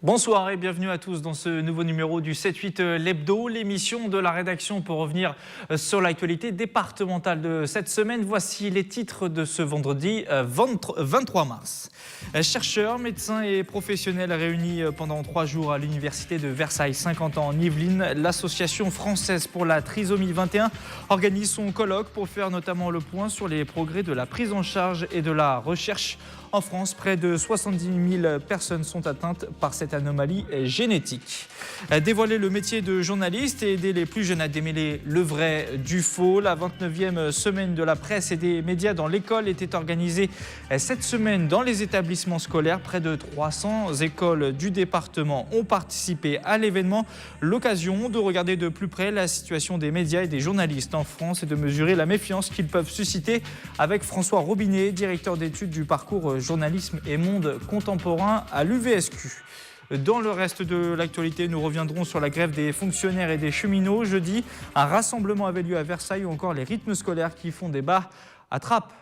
Bonsoir et bienvenue à tous dans ce nouveau numéro du 7-8 l'Hebdo, l'émission de la rédaction pour revenir sur l'actualité départementale de cette semaine. Voici les titres de ce vendredi 23 mars. Chercheurs, médecins et professionnels réunis pendant 3 jours à l'université de Versailles, 50 ans en Yvelines. L'association française pour la trisomie 21 organise son colloque pour faire notamment le point sur les progrès de la prise en charge et de la recherche. En France, près de 70 000 personnes sont atteintes par cette anomalie génétique. Dévoiler le métier de journaliste et aider les plus jeunes à démêler le vrai du faux. La 29e semaine de la presse et des médias dans l'école était organisée cette semaine dans les établissements scolaires. Près de 300 écoles du département ont participé à l'événement. L'occasion de regarder de plus près la situation des médias et des journalistes en France et de mesurer la méfiance qu'ils peuvent susciter avec François Robinet, directeur d'études du parcours journalisme et monde contemporain à l'UVSQ. Dans le reste de l'actualité, nous reviendrons sur la grève des fonctionnaires et des cheminots. Jeudi, un rassemblement avait lieu à Versailles ou encore les rythmes scolaires qui font débat à Trappes.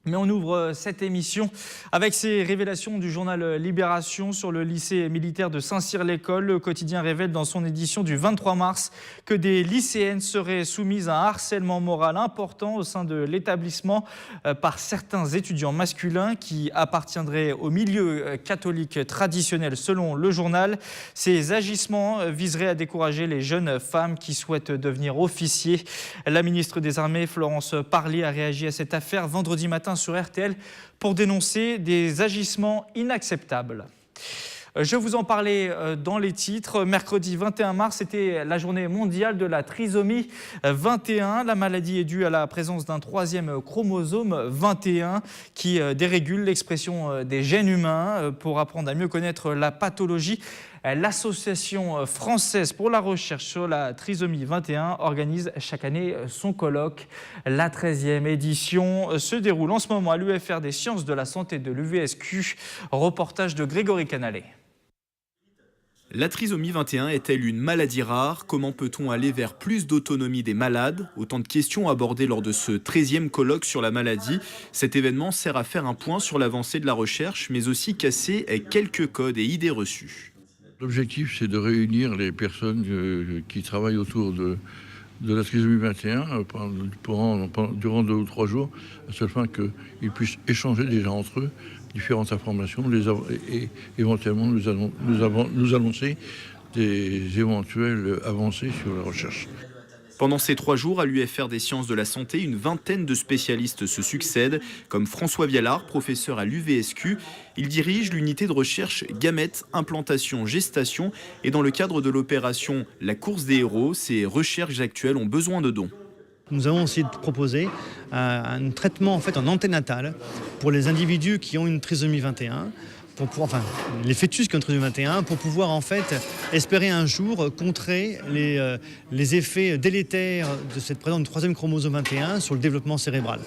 Mais on ouvre cette émission avec ces révélations du journal Libération sur le lycée militaire de Saint-Cyr-l'École. Le quotidien révèle dans son édition du 23 mars que des lycéennes seraient soumises à un harcèlement moral important au sein de l'établissement par certains étudiants masculins qui appartiendraient au milieu catholique traditionnel selon le journal. Ces agissements viseraient à décourager les jeunes femmes qui souhaitent devenir officiers. La ministre des Armées, Florence Parly, a réagi à cette affaire vendredi matin sur RTL pour dénoncer des agissements inacceptables. Je vous en parlais dans les titres. Mercredi 21 mars, c'était la journée mondiale de la trisomie 21. La maladie est due à la présence d'un 3e chromosome 21 qui dérégule l'expression des gènes humains. Pour apprendre à mieux connaître la pathologie, l'Association française pour la recherche sur la trisomie 21 organise chaque année son colloque. La 13e édition se déroule en ce moment à l'UFR des sciences de la santé de l'UVSQ. Reportage de Grégory Canalet. La trisomie 21 est-elle une maladie rare? Comment peut-on aller vers plus d'autonomie des malades? Autant de questions abordées lors de ce 13e colloque sur la maladie. Cet événement sert à faire un point sur l'avancée de la recherche, mais aussi casser quelques codes et idées reçues. L'objectif, c'est de réunir les personnes qui travaillent autour de la trisomie 21 durant 2 ou 3 jours, à seule fin qu'ils puissent échanger déjà entre eux différentes informations et éventuellement nous annoncer des éventuelles avancées sur la recherche. Pendant ces 3 jours, à l'UFR des sciences de la santé, une vingtaine de spécialistes se succèdent, comme François Vialard, professeur à l'UVSQ. Il dirige l'unité de recherche gamètes, implantation, gestation. Et dans le cadre de l'opération La course des héros, ces recherches actuelles ont besoin de dons. Nous avons essayé de proposer un traitement en anténatal pour les individus qui ont une trisomie 21. Les fœtus qui ont une trisomie 21, pour pouvoir espérer un jour contrer les effets délétères de cette présence du 3e chromosome 21 sur le développement cérébral.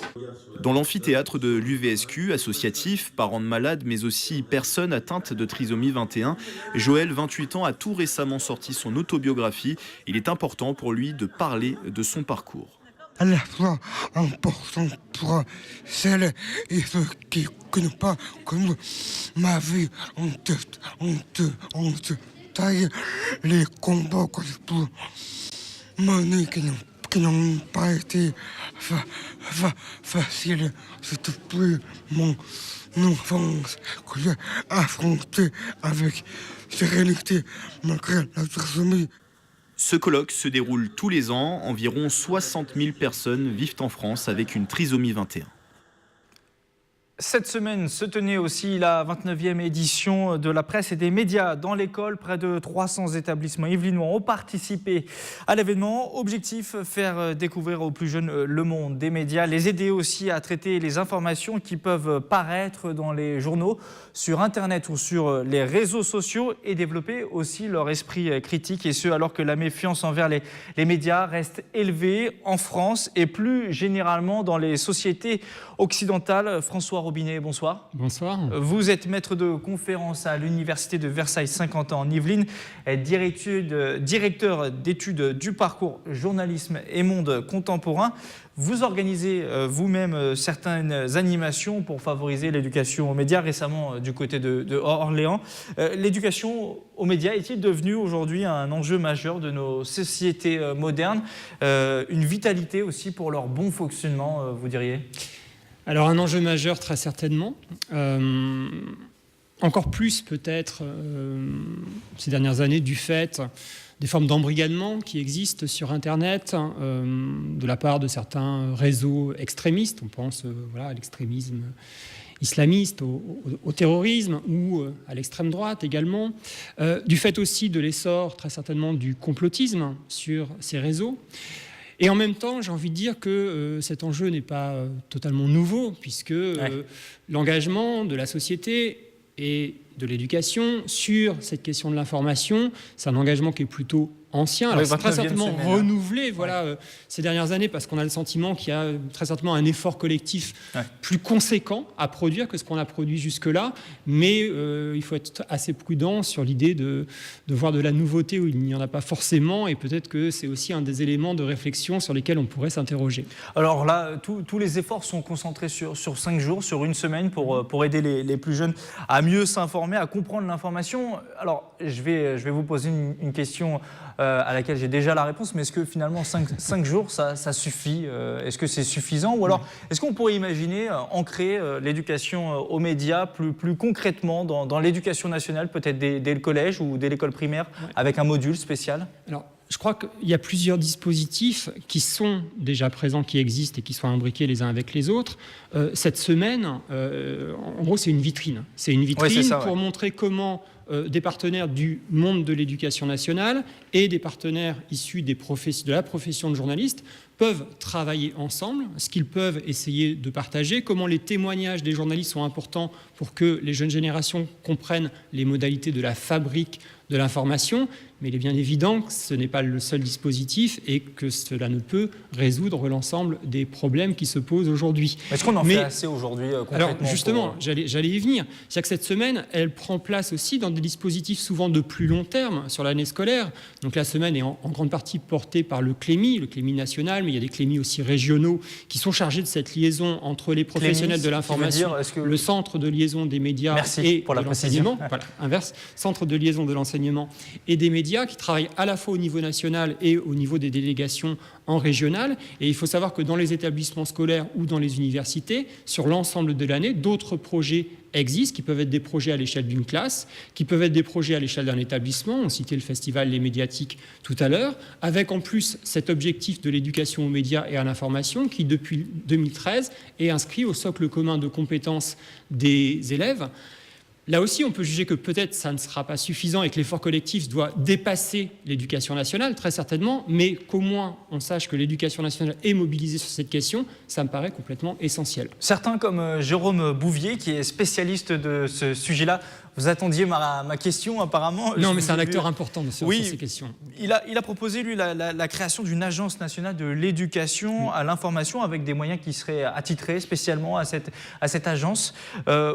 Dans l'amphithéâtre de l'UVSQ, associatif, parents de malades, mais aussi personnes atteintes de trisomie 21, Joël, 28 ans, a tout récemment sorti son autobiographie. Il est important pour lui de parler de son parcours. À la fois important pour celles et ceux qui ne connaissent pas comme ma vie en détail, les combats que je peux mener qui n'ont pas été faciles. C'est depuis mon enfance que j'ai affronté avec sérénité malgré la trisomie. Ce colloque se déroule tous les ans. Environ 60 000 personnes vivent en France avec une trisomie 21. Cette semaine se tenait aussi la 29e édition de la presse et des médias dans l'école. Près de 300 établissements yvelinois ont participé à l'événement. Objectif, faire découvrir aux plus jeunes le monde des médias, les aider aussi à traiter les informations qui peuvent paraître dans les journaux, sur Internet ou sur les réseaux sociaux et développer aussi leur esprit critique. Et ce, alors que la méfiance envers les médias reste élevée en France et plus généralement dans les sociétés occidentales. François Robinet, bonsoir. Bonsoir. Vous êtes maître de conférence à l'Université de Versailles-Saint-Quentin en Yvelines, directeur d'études du parcours journalisme et monde contemporain. Vous organisez vous-même certaines animations pour favoriser l'éducation aux médias, récemment du côté de Orléans. L'éducation aux médias est-il devenue aujourd'hui un enjeu majeur de nos sociétés modernes, une vitalité aussi pour leur bon fonctionnement, vous diriez ? Alors un enjeu majeur très certainement. Encore plus peut-être ces dernières années du fait des formes d'embrigadement qui existent sur Internet de la part de certains réseaux extrémistes. On pense à l'extrémisme islamiste, au terrorisme ou à l'extrême droite également. Du fait aussi de l'essor très certainement du complotisme sur ces réseaux. Et en même temps, j'ai envie de dire que cet enjeu n'est pas totalement nouveau puisque l'engagement de la société et de l'éducation sur cette question de l'information, c'est un engagement qui est plutôt ancien. Alors, c'est très certainement renouvelé ces dernières années parce qu'on a le sentiment qu'il y a très certainement un effort collectif plus conséquent à produire que ce qu'on a produit jusque-là. Mais il faut être assez prudent sur l'idée de voir de la nouveauté où il n'y en a pas forcément. Et peut-être que c'est aussi un des éléments de réflexion sur lesquels on pourrait s'interroger. Alors là, tous les efforts sont concentrés sur 5 jours, sur une semaine pour aider les plus jeunes à mieux s'informer, à comprendre l'information. Alors, je vais vous poser une question à laquelle j'ai déjà la réponse, mais est-ce que finalement 5 jours, ça suffit ? Est-ce que c'est suffisant ? Ou alors, est-ce qu'on pourrait imaginer ancrer l'éducation aux médias plus concrètement dans l'éducation nationale, peut-être dès le collège ou dès l'école primaire, avec un module spécial ? Alors, je crois qu'il y a plusieurs dispositifs qui sont déjà présents, qui existent et qui sont imbriqués les uns avec les autres. Cette semaine, en gros, c'est une vitrine. C'est une vitrine pour montrer comment des partenaires du monde de l'éducation nationale et des partenaires issus de la profession de journaliste peuvent travailler ensemble, ce qu'ils peuvent essayer de partager, comment les témoignages des journalistes sont importants pour que les jeunes générations comprennent les modalités de la fabrique de l'information, mais il est bien évident que ce n'est pas le seul dispositif et que cela ne peut résoudre l'ensemble des problèmes qui se posent aujourd'hui. Est-ce qu'on en fait assez aujourd'hui concrètement ? Alors justement, j'allais y venir. C'est-à-dire que cette semaine, elle prend place aussi dans des dispositifs souvent de plus long terme sur l'année scolaire. Donc la semaine est en grande partie portée par le Clémy national, mais il y a des Clémy aussi régionaux qui sont chargés de cette liaison entre les professionnels de l'information, le centre de liaison des médias et de l'enseignement. Voilà, inverse, centre de liaison de l'enseignement et des médias qui travaillent à la fois au niveau national et au niveau des délégations en régional. Et il faut savoir que dans les établissements scolaires ou dans les universités, sur l'ensemble de l'année, d'autres projets existent, qui peuvent être des projets à l'échelle d'une classe, qui peuvent être des projets à l'échelle d'un établissement. On citait le festival Les Médiatiques tout à l'heure, avec en plus cet objectif de l'éducation aux médias et à l'information qui, depuis 2013, est inscrit au socle commun de compétences des élèves. Là aussi, on peut juger que peut-être ça ne sera pas suffisant et que l'effort collectif doit dépasser l'éducation nationale, très certainement, mais qu'au moins on sache que l'éducation nationale est mobilisée sur cette question, ça me paraît complètement essentiel. Certains comme Jérôme Bouvier, qui est spécialiste de ce sujet-là, vous attendiez ma question apparemment. Non, mais c'est un acteur important sur ces questions. Il a proposé, lui, la création d'une agence nationale de l'éducation à l'information avec des moyens qui seraient attitrés spécialement à cette agence.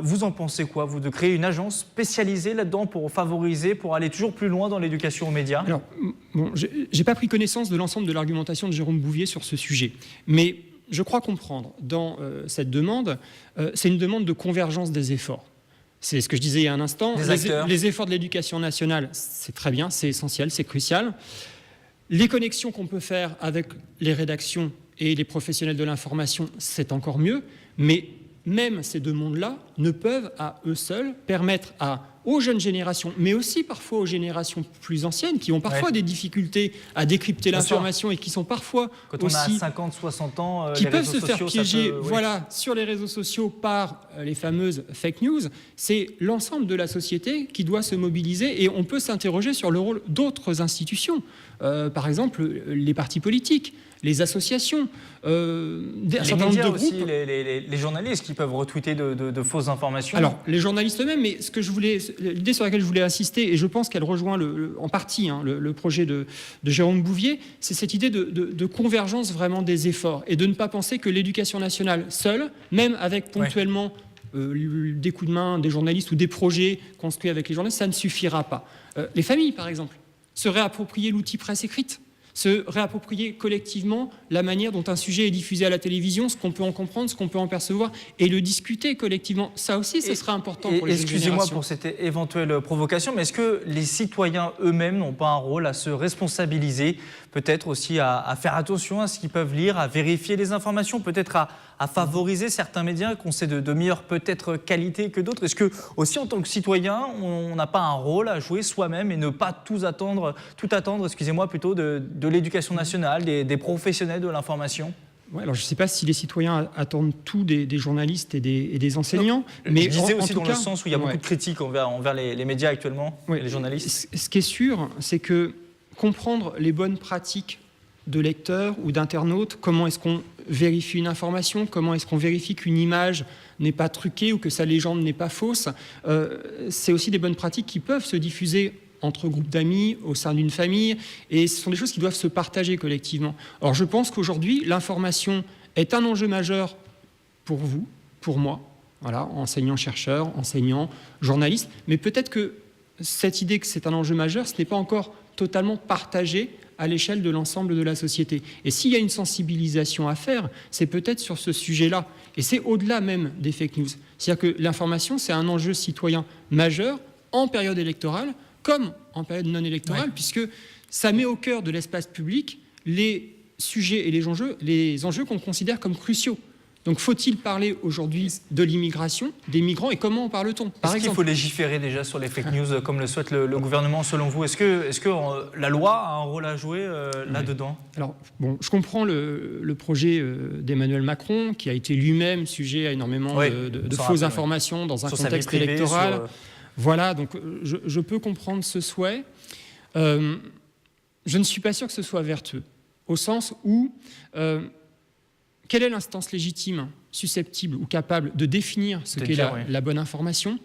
Vous en pensez quoi, vous, de créer une agence spécialisée là-dedans pour favoriser, pour aller toujours plus loin dans l'éducation aux médias ? Alors, je n'ai pas pris connaissance de l'ensemble de l'argumentation de Jérôme Bouvier sur ce sujet, mais je crois comprendre dans cette demande, c'est une demande de convergence des efforts. C'est ce que je disais il y a un instant. Les efforts de l'éducation nationale, c'est très bien, c'est essentiel, c'est crucial. Les connexions qu'on peut faire avec les rédactions et les professionnels de l'information, c'est encore mieux. Mais même ces deux mondes-là ne peuvent à eux seuls permettre aux jeunes générations, mais aussi parfois aux générations plus anciennes, qui ont parfois des difficultés à décrypter l'information et qui sont parfois quand on a 50, 60 ans, qui peuvent se faire piéger sur les réseaux sociaux par les fameuses fake news. C'est l'ensemble de la société qui doit se mobiliser et on peut s'interroger sur le rôle d'autres institutions, par exemple les partis politiques, les associations, les médias aussi, les journalistes qui peuvent retweeter de fausses informations. Alors, les journalistes eux-mêmes, mais l'idée sur laquelle je voulais insister, et je pense qu'elle rejoint en partie le projet de Jérôme Bouvier, c'est cette idée de convergence vraiment des efforts et de ne pas penser que l'éducation nationale seule, même avec ponctuellement des coups de main des journalistes ou des projets construits avec les journalistes, ça ne suffira pas. Les familles, par exemple, se réapproprier l'outil presse écrite, se réapproprier collectivement la manière dont un sujet est diffusé à la télévision, ce qu'on peut en comprendre, ce qu'on peut en percevoir, et le discuter collectivement. Ça aussi, ce sera important pour les jeunes générations. Excusez-moi pour cette éventuelle provocation, mais est-ce que les citoyens eux-mêmes n'ont pas un rôle à se responsabiliser, peut-être aussi à faire attention à ce qu'ils peuvent lire, à vérifier les informations, peut-être à favoriser certains médias qu'on sait de meilleure peut-être qualité que d'autres? Est-ce que aussi en tant que citoyen, on n'a pas un rôle à jouer soi-même et ne pas tout attendre, excusez-moi, plutôt de l'éducation nationale, des professionnels de l'information? Ouais, alors je ne sais pas si les citoyens attendent tout des journalistes et des enseignants. Non, mais je disais en aussi tout dans cas, le sens où il y a beaucoup de critiques envers les médias actuellement, les journalistes. Ce qui est sûr, c'est que comprendre les bonnes pratiques de lecteurs ou d'internautes, comment est-ce qu'on vérifie une information, comment est-ce qu'on vérifie qu'une image n'est pas truquée ou que sa légende n'est pas fausse, c'est aussi des bonnes pratiques qui peuvent se diffuser entre groupes d'amis, au sein d'une famille, et ce sont des choses qui doivent se partager collectivement. Alors je pense qu'aujourd'hui, l'information est un enjeu majeur pour vous, pour moi, voilà, enseignants-chercheurs, enseignants, journalistes, mais peut-être que cette idée que c'est un enjeu majeur, ce n'est pas encore totalement partagé à l'échelle de l'ensemble de la société. Et s'il y a une sensibilisation à faire, c'est peut-être sur ce sujet-là. Et c'est au-delà même des fake news. C'est-à-dire que l'information, c'est un enjeu citoyen majeur en période électorale, comme en période non électorale, puisque ça met au cœur de l'espace public les sujets et les enjeux qu'on considère comme cruciaux. Donc faut-il parler aujourd'hui de l'immigration, des migrants, et comment en parle-t-on? Est-ce qu'il faut légiférer déjà sur les fake news comme le souhaite le gouvernement selon vous? Est-ce que la loi a un rôle à jouer là-dedans? Alors, bon, je comprends le projet d'Emmanuel Macron, qui a été lui-même sujet à énormément de fausses informations dans un contexte électoral. Voilà, donc je peux comprendre ce souhait. Je ne suis pas sûr que ce soit vertueux, au sens où quelle est l'instance légitime, susceptible ou capable de définir ce qu'est la bonne information,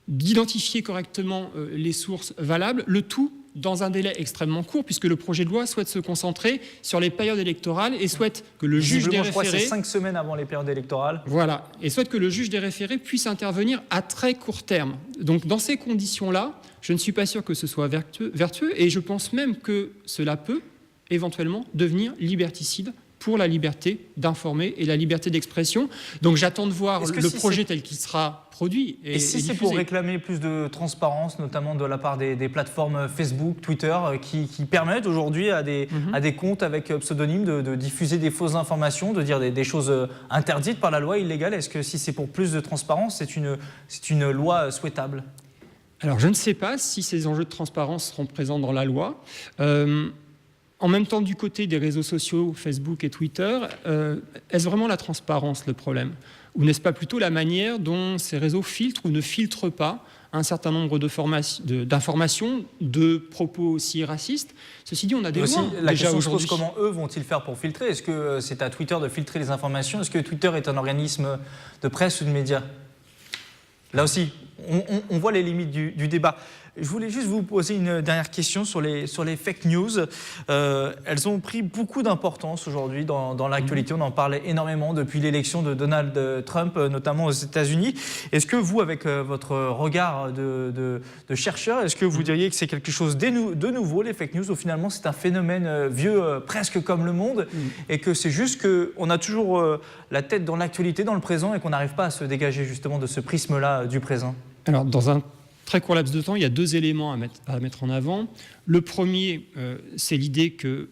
d'identifier correctement les sources valables, le tout dans un délai extrêmement court, puisque le projet de loi souhaite se concentrer sur les périodes électorales et souhaite que le juge des référés... Je crois que c'est 5 semaines avant les périodes électorales. Voilà, et souhaite que le juge des référés puisse intervenir à très court terme. Donc dans ces conditions-là, je ne suis pas sûr que ce soit vertueux, et je pense même que cela peut éventuellement devenir liberticide pour la liberté d'informer et la liberté d'expression. Donc j'attends de voir le projet tel qu'il sera produit et si c'est pour réclamer plus de transparence, notamment de la part des plateformes Facebook, Twitter, qui permettent aujourd'hui à des comptes avec pseudonyme de diffuser des fausses informations, de dire des choses interdites par la loi illégale, est-ce que si c'est pour plus de transparence, c'est une loi souhaitable? Alors je ne sais pas si ces enjeux de transparence seront présents dans la loi. En même temps, du côté des réseaux sociaux, Facebook et Twitter, est-ce vraiment la transparence le problème? Ou n'est-ce pas plutôt la manière dont ces réseaux filtrent ou ne filtrent pas un certain nombre d'informations, de propos aussi racistes? Ceci dit, on a des lois déjà aujourd'hui. Comment eux vont-ils faire pour filtrer? Est-ce que c'est à Twitter de filtrer les informations? Est-ce que Twitter est un organisme de presse ou de médias? Là aussi, on voit les limites du débat. Je voulais juste vous poser une dernière question sur les fake news. Elles ont pris beaucoup d'importance aujourd'hui dans l'actualité. On en parle énormément depuis l'élection de Donald Trump, notamment aux États-Unis. Est-ce que vous, avec votre regard de chercheur, est-ce que vous diriez que c'est quelque chose de nouveau, les fake news, ou finalement c'est un phénomène vieux, presque comme le monde, et que c'est juste qu'on a toujours la tête dans l'actualité, dans le présent, et qu'on n'arrive pas à se dégager justement de ce prisme-là du présent? Alors, dans un très court laps de temps, il y a deux éléments à mettre en avant. Le premier, c'est l'idée que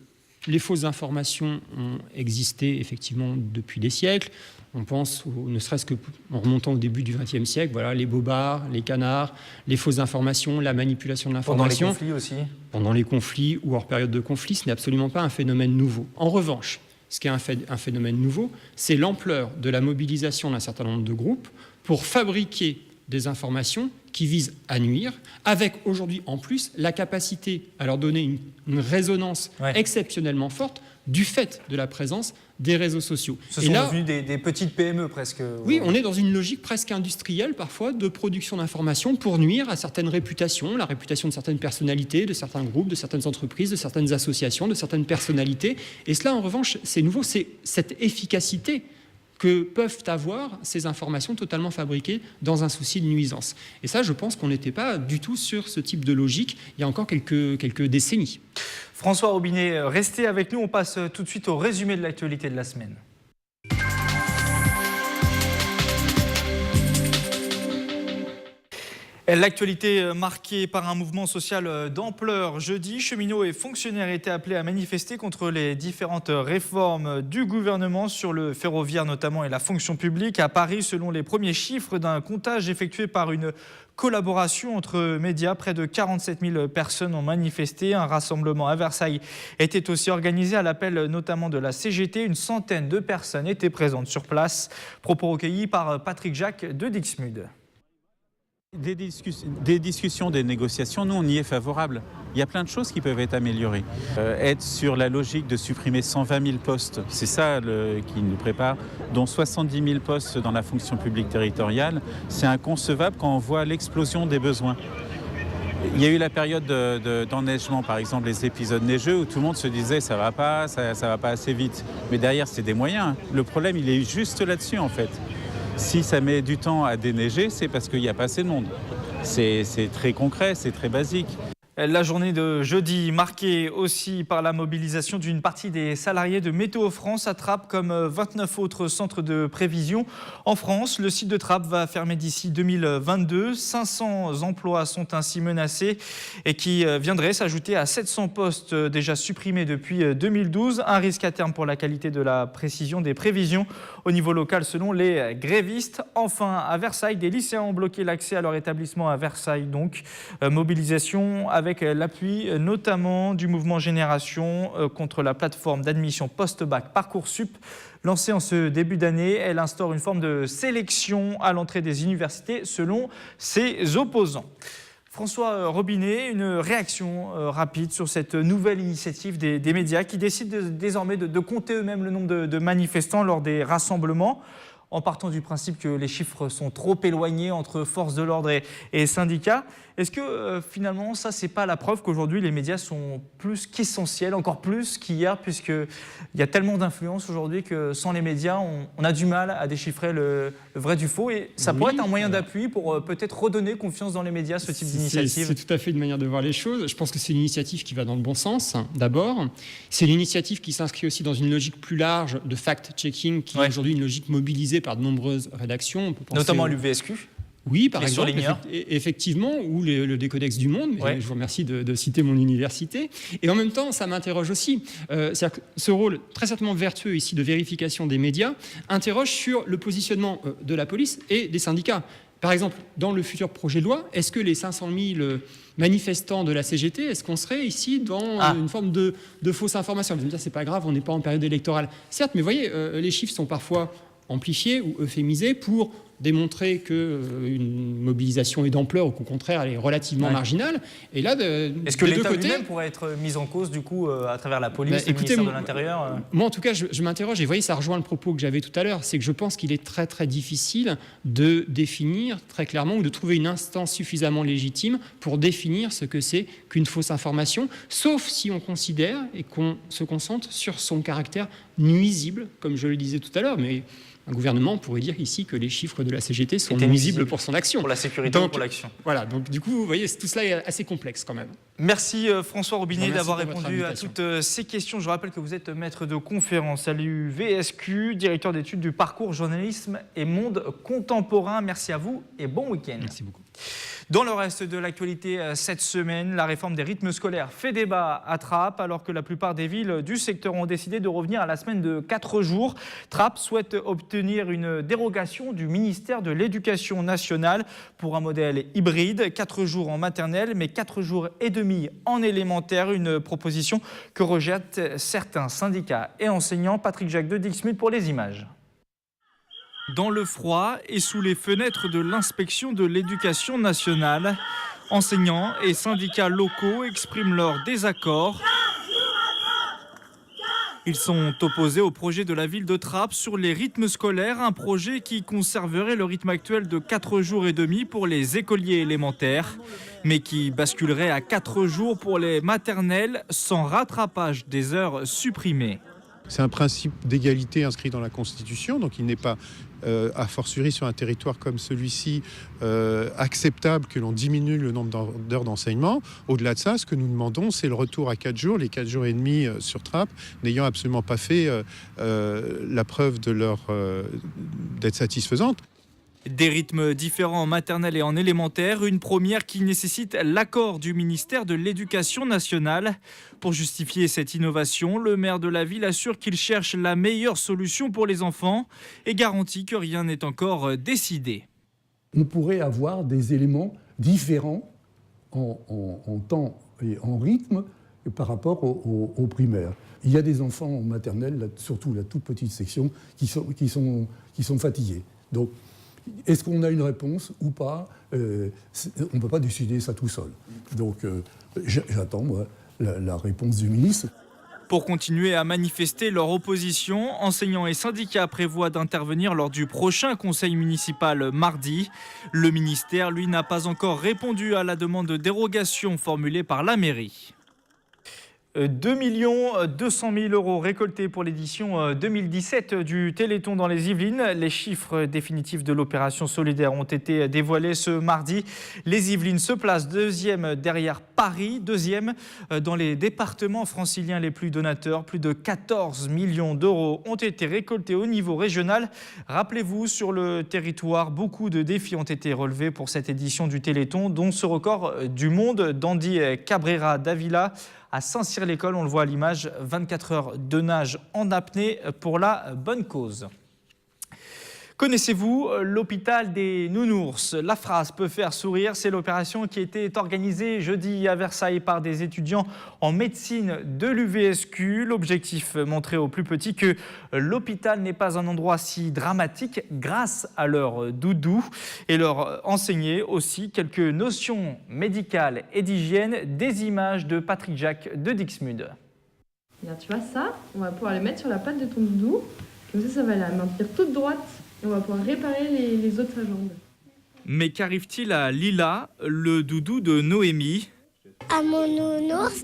les fausses informations ont existé effectivement depuis des siècles. On pense, ne serait-ce qu'en remontant au début du XXe siècle, voilà, les bobards, les canards, les fausses informations, la manipulation de l'information. Pendant les conflits aussi. Pendant les conflits ou hors période de conflit, ce n'est absolument pas un phénomène nouveau. En revanche, ce qui est un phénomène nouveau, c'est l'ampleur de la mobilisation d'un certain nombre de groupes pour fabriquer des informations qui visent à nuire, avec aujourd'hui en plus la capacité à leur donner une résonance exceptionnellement forte du fait de la présence des réseaux sociaux. Ce sont devenus des petites PME presque. Oui, on est dans une logique presque industrielle parfois de production d'informations pour nuire à certaines réputations, la réputation de certaines personnalités, de certains groupes, de certaines entreprises, de certaines associations, de certaines personnalités. Et cela en revanche, c'est nouveau, c'est cette efficacité que peuvent avoir ces informations totalement fabriquées dans un souci de nuisance. Et ça, je pense qu'on n'était pas du tout sur ce type de logique il y a encore quelques décennies. François Robinet, restez avec nous. On passe tout de suite au résumé de l'actualité de la semaine. L'actualité marquée par un mouvement social d'ampleur. Jeudi, cheminots et fonctionnaires étaient appelés à manifester contre les différentes réformes du gouvernement sur le ferroviaire notamment et la fonction publique. À Paris, selon les premiers chiffres d'un comptage effectué par une collaboration entre médias, près de 47 000 personnes ont manifesté. Un rassemblement à Versailles était aussi organisé à l'appel notamment de la CGT. Une centaine de personnes étaient présentes sur place. Propos recueillis par Patrick Jacques de Dixmude. Des discussions, des négociations, nous on y est favorable. Il y a plein de choses qui peuvent être améliorées. Être sur la logique de supprimer 120 000 postes, c'est ça qui nous prépare, dont 70 000 postes dans la fonction publique territoriale, c'est inconcevable quand on voit l'explosion des besoins. Il y a eu la période d'enneigement, par exemple les épisodes neigeux où tout le monde se disait ça va pas assez vite. Mais derrière c'est des moyens. Le problème il est juste là-dessus en fait. Si ça met du temps à déneiger, c'est parce qu'il n'y a pas assez de monde. C'est très concret, c'est très basique. La journée de jeudi marquée aussi par la mobilisation d'une partie des salariés de Météo France à Trappes comme 29 autres centres de prévision. En France, le site de Trappes va fermer d'ici 2022. 500 emplois sont ainsi menacés et qui viendraient s'ajouter à 700 postes déjà supprimés depuis 2012. Un risque à terme pour la qualité de la précision des prévisions au niveau local selon les grévistes. Enfin, à Versailles, des lycéens ont bloqué l'accès à leur établissement à Versailles. Donc, mobilisation avec l'appui notamment du mouvement Génération contre la plateforme d'admission post-bac Parcoursup. Lancée en ce début d'année, elle instaure une forme de sélection à l'entrée des universités selon ses opposants. François Robinet, une réaction rapide sur cette nouvelle initiative des médias qui décident désormais de compter eux-mêmes le nombre de manifestants lors des rassemblements, en partant du principe que les chiffres sont trop éloignés entre forces de l'ordre et syndicats. Est-ce que finalement, ça, c'est pas la preuve qu'aujourd'hui, les médias sont plus qu'essentiels, encore plus qu'hier, puisqu'il y a tellement d'influence aujourd'hui que sans les médias, on a du mal à déchiffrer le vrai du faux. Et ça pourrait être un moyen d'appui pour peut-être redonner confiance dans les médias, ce type d'initiative. C'est tout à fait une manière de voir les choses. Je pense que c'est une initiative qui va dans le bon sens, d'abord. C'est une initiative qui s'inscrit aussi dans une logique plus large de fact-checking, qui est aujourd'hui une logique mobilisée par de nombreuses rédactions. On peut penser notamment à l'UVSQ. Oui, par exemple, effectivement, ou le Décodex du Monde, mais je vous remercie de citer mon université. Et en même temps, ça m'interroge aussi. C'est-à-dire que ce rôle très certainement vertueux ici de vérification des médias interroge sur le positionnement de la police et des syndicats. Par exemple, dans le futur projet de loi, est-ce que les 500 000 manifestants de la CGT, est-ce qu'on serait ici dans une forme de fausse information? Vous allez me dire, c'est pas grave, on n'est pas en période électorale. Certes, mais vous voyez, les chiffres sont parfois amplifiés ou euphémisés pour démontrer qu'une mobilisation est d'ampleur ou qu'au contraire elle est relativement marginale. Et là, est-ce que l'État lui-même pourrait être mis en cause du coup à travers la police, le ministère de l'Intérieur Moi en tout cas je m'interroge et vous voyez ça rejoint le propos que j'avais tout à l'heure, c'est que je pense qu'il est très très difficile de définir très clairement ou de trouver une instance suffisamment légitime pour définir ce que c'est qu'une fausse information, sauf si on considère et qu'on se concentre sur son caractère nuisible, comme je le disais tout à l'heure, mais un gouvernement pourrait dire ici que les chiffres de la CGT sont nuisibles pour son action. Pour la sécurité ou pour l'action. Voilà, donc du coup, vous voyez, tout cela est assez complexe quand même. Merci François Robinet d'avoir répondu à toutes ces questions. Je rappelle que vous êtes maître de conférence à l'UVSQ, directeur d'études du parcours journalisme et monde contemporain. Merci à vous et bon week-end. Merci beaucoup. Dans le reste de l'actualité cette semaine, la réforme des rythmes scolaires fait débat à Trappes, alors que la plupart des villes du secteur ont décidé de revenir à la semaine de 4 jours. Trappes souhaite obtenir une dérogation du ministère de l'Éducation nationale pour un modèle hybride, 4 jours en maternelle, mais 4 jours et demi en élémentaire, une proposition que rejettent certains syndicats et enseignants. Patrick Jacques de Dixmude pour les images. Dans le froid et sous les fenêtres de l'inspection de l'éducation nationale, enseignants et syndicats locaux expriment leur désaccord. Ils sont opposés au projet de la ville de Trappes sur les rythmes scolaires, un projet qui conserverait le rythme actuel de 4 jours et demi pour les écoliers élémentaires, mais qui basculerait à 4 jours pour les maternelles sans rattrapage des heures supprimées. C'est un principe d'égalité inscrit dans la Constitution, donc il n'est pas, a fortiori sur un territoire comme celui-ci, acceptable que l'on diminue le nombre d'heures d'enseignement. Au-delà de ça, ce que nous demandons, c'est le retour à 4 jours, les 4 jours et demi sur trappe, n'ayant absolument pas fait la preuve d'être satisfaisante. Des rythmes différents en maternelle et en élémentaire, une première qui nécessite l'accord du ministère de l'Éducation nationale. Pour justifier cette innovation, le maire de la ville assure qu'il cherche la meilleure solution pour les enfants et garantit que rien n'est encore décidé. On pourrait avoir des éléments différents en temps et en rythme par rapport aux primaires. Il y a des enfants en maternelle, surtout la toute petite section, qui sont fatigués. Donc, est-ce qu'on a une réponse ou pas? On ne peut pas décider ça tout seul. Donc j'attends, moi, la réponse du ministre. Pour continuer à manifester leur opposition, enseignants et syndicats prévoient d'intervenir lors du prochain conseil municipal mardi. Le ministère, lui, n'a pas encore répondu à la demande de dérogation formulée par la mairie. 2 200 000 € récoltés pour l'édition 2017 du Téléthon dans les Yvelines. Les chiffres définitifs de l'opération solidaire ont été dévoilés ce mardi. Les Yvelines se placent deuxième derrière Paris, deuxième dans les départements franciliens les plus donateurs. Plus de 14 millions d'euros ont été récoltés au niveau régional. Rappelez-vous, sur le territoire, beaucoup de défis ont été relevés pour cette édition du Téléthon, dont ce record du monde d'Andy Cabrera Davila à Saint-Cyr-l'École. On le voit à l'image, 24 heures de nage en apnée pour la bonne cause. Connaissez-vous l'hôpital des nounours? La phrase peut faire sourire. C'est l'opération qui était organisée jeudi à Versailles par des étudiants en médecine de l'UVSQ. L'objectif, montrer aux plus petits que l'hôpital n'est pas un endroit si dramatique grâce à leur doudou et leur enseigner aussi quelques notions médicales et d'hygiène. Des images de Patrick Jacques de Dixmude. Bien, tu vois ça, on va pouvoir le mettre sur la patte de ton doudou. Comme ça va la maintenir toute droite. Et on va pouvoir réparer les os de sa jambe. Mais qu'arrive-t-il à Lila, le doudou de Noémie? À mon nounours,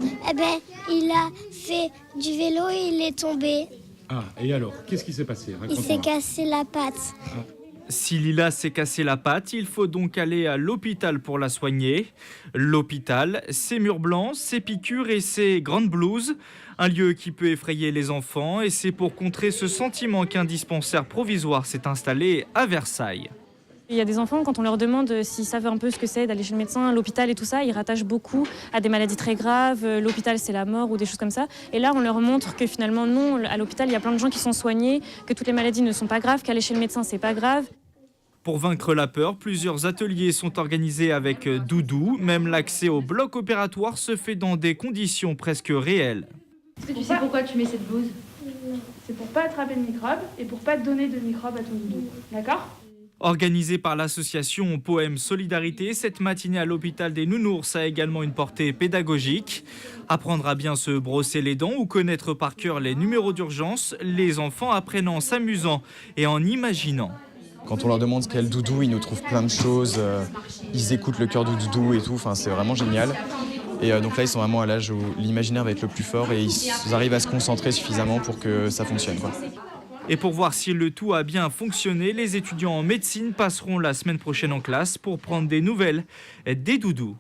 il a fait du vélo et il est tombé. Ah, et alors, qu'est-ce qui s'est passé? Il s'est cassé la patte. Ah. Si Lila s'est cassé la patte, il faut donc aller à l'hôpital pour la soigner. L'hôpital, ses murs blancs, ses piqûres et ses grandes blouses. Un lieu qui peut effrayer les enfants, et c'est pour contrer ce sentiment qu'un dispensaire provisoire s'est installé à Versailles. Il y a des enfants, quand on leur demande s'ils savent un peu ce que c'est d'aller chez le médecin, l'hôpital et tout ça, ils rattachent beaucoup à des maladies très graves, l'hôpital c'est la mort ou des choses comme ça. Et là, on leur montre que finalement, non, à l'hôpital, il y a plein de gens qui sont soignés, que toutes les maladies ne sont pas graves, qu'aller chez le médecin, c'est pas grave. Pour vaincre la peur, plusieurs ateliers sont organisés avec doudou. Même l'accès au bloc opératoire se fait dans des conditions presque réelles. Est-ce que tu sais pourquoi tu mets cette blouse? C'est pour pas attraper de microbes et pour pas donner de microbes à ton doudou. D'accord? Organisée par l'association Poème Solidarité, cette matinée à l'hôpital des nounours a également une portée pédagogique. Apprendre à bien se brosser les dents ou connaître par cœur les numéros d'urgence, les enfants apprennent en s'amusant et en imaginant. Quand on leur demande quel doudou, ils nous trouvent plein de choses, ils écoutent le cœur du doudou et tout, enfin, c'est vraiment génial. Et donc là, ils sont vraiment à l'âge où l'imaginaire va être le plus fort et ils arrivent à se concentrer suffisamment pour que ça fonctionne, quoi. Et pour voir si le tout a bien fonctionné, les étudiants en médecine passeront la semaine prochaine en classe pour prendre des nouvelles des doudous.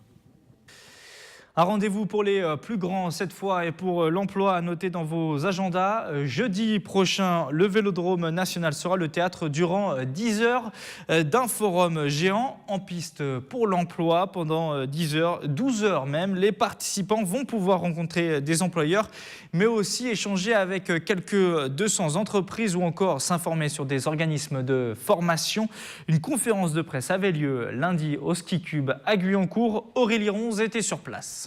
Un rendez-vous pour les plus grands cette fois et pour l'emploi à noter dans vos agendas. Jeudi prochain, le Vélodrome national sera le théâtre durant 10 heures d'un forum géant en piste pour l'emploi. Pendant 10 heures, 12 heures même, les participants vont pouvoir rencontrer des employeurs, mais aussi échanger avec quelques 200 entreprises ou encore s'informer sur des organismes de formation. Une conférence de presse avait lieu lundi au Ski Cube à Guyancourt. Aurélie Ronze était sur place.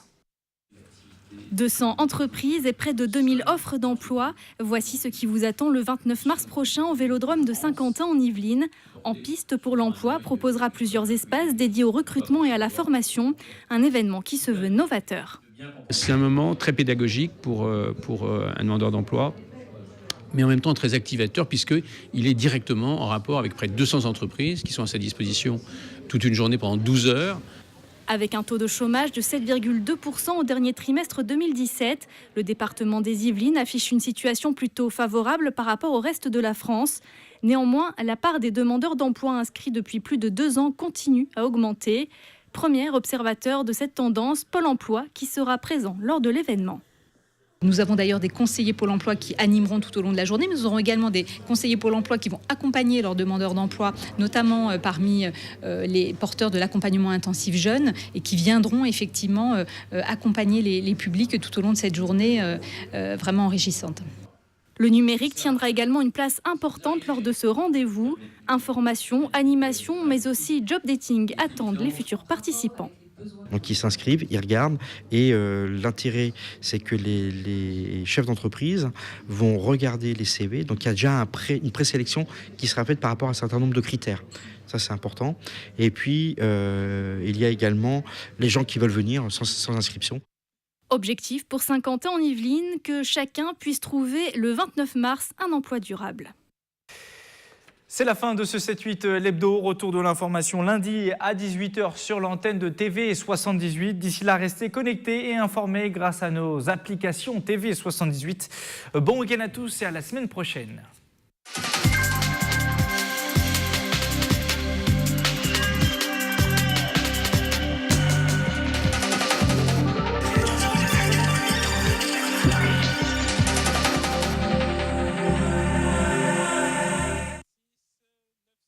200 entreprises et près de 2000 offres d'emploi. Voici ce qui vous attend le 29 mars prochain au Vélodrome de Saint-Quentin en Yvelines. En piste pour l'emploi proposera plusieurs espaces dédiés au recrutement et à la formation. Un événement qui se veut novateur. C'est un moment très pédagogique pour un demandeur d'emploi, mais en même temps très activateur puisqu'il est directement en rapport avec près de 200 entreprises qui sont à sa disposition toute une journée pendant 12 heures. Avec un taux de chômage de 7,2% au dernier trimestre 2017, le département des Yvelines affiche une situation plutôt favorable par rapport au reste de la France. Néanmoins, la part des demandeurs d'emploi inscrits depuis plus de 2 ans continue à augmenter. Premier observateur de cette tendance, Pôle emploi, qui sera présent lors de l'événement. Nous avons d'ailleurs des conseillers Pôle emploi qui animeront tout au long de la journée, mais nous aurons également des conseillers Pôle emploi qui vont accompagner leurs demandeurs d'emploi, notamment parmi les porteurs de l'accompagnement intensif jeunes, et qui viendront effectivement accompagner les publics tout au long de cette journée vraiment enrichissante. Le numérique tiendra également une place importante lors de ce rendez-vous. Information, animation, mais aussi job dating attendent les futurs participants. Donc ils s'inscrivent, ils regardent et l'intérêt c'est que les chefs d'entreprise vont regarder les CV. Donc il y a déjà une présélection qui sera faite par rapport à un certain nombre de critères. Ça c'est important. Et puis il y a également les gens qui veulent venir sans inscription. Objectif pour Saint-Quentin en Yvelines, que chacun puisse trouver le 29 mars un emploi durable. C'est la fin de ce 7-8 l'hebdo. Retour de l'information lundi à 18h sur l'antenne de TV78. D'ici là, restez connectés et informés grâce à nos applications TV78. Bon week-end à tous et à la semaine prochaine.